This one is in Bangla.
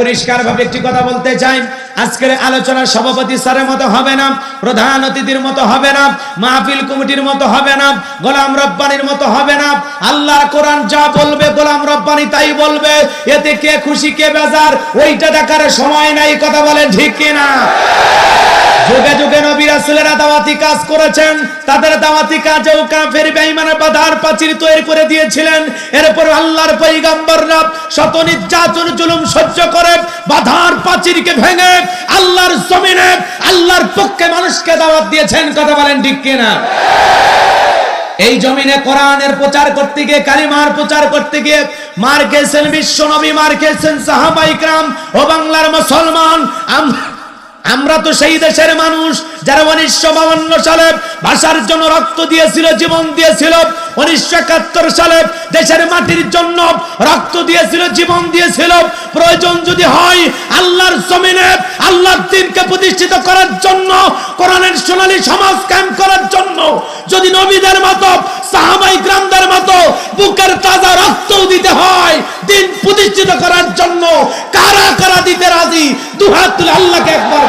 পরিষ্কার ভাবে একটি কথা বলতে চাই, আজকের আলোচনার সভাপতি স্যারের মতো হবে না, প্রধান অতিথির মতো হবে না, মাহফিল কমিটির মতো হবে না, গোলাম রব্বানির মতো হবে না। আল্লাহর কোরআন যা বলবে গোলাম রব্বানি তাই বলবে, এতে কে খুশি কে বেজার ওইটা দেখার সময় নাই। কথা বলেন ঠিক কিনা? যুগে যুগে নবী রাসূলেরা দাওয়াতি কাজ করেছেন, তাদের দাওয়াতি কাজেও কাফের বেঈমানের বাধার প্রাচীর তৈরি করে দিয়েছিলেন। এরপর আল্লাহর পয়গম্বররা শত নির্যাতন জুলুম সহ্য করে বাধার প্রাচীরকে ভেঙে আল্লাহর জমিনে আল্লাহর পক্ষে মানুষকে দাওয়াত দিয়েছেন। কথা বলেন ঠিক কিনা? এই জমিনে কোরআনের প্রচার করতে গিয়ে, কালিমার প্রচার করতে গিয়ে মার খেয়েছেন বিশ্ব নবী, মার খেয়েছেন সাহাবায়ে কেরাম। ও বাংলার মুসলমান, আমরা তো সেই দেশের মানুষ যারা 1952 সালে ভাষার জন্য রক্ত দিয়েছিল, জীবন দিয়েছিল। 1971 সালে দেশের মাটির জন্য রক্ত দিয়েছিল, জীবন দিয়েছিল। প্রয়োজন যদি হয় আল্লাহর জমিনে আল্লাহর দ্বীনকে প্রতিষ্ঠিত করার জন্য, কোরআনের সোনালী সমাজ কায়েম করার জন্য যদি নবীদের মতো সাহাবায়ে কেরামদের মতো বুকের তাজা রক্ত দিতে হয় দ্বীন প্রতিষ্ঠিত করার জন্য, কারা কারা দিতে রাজি? দুহাত তুলে আল্লাহকে একবার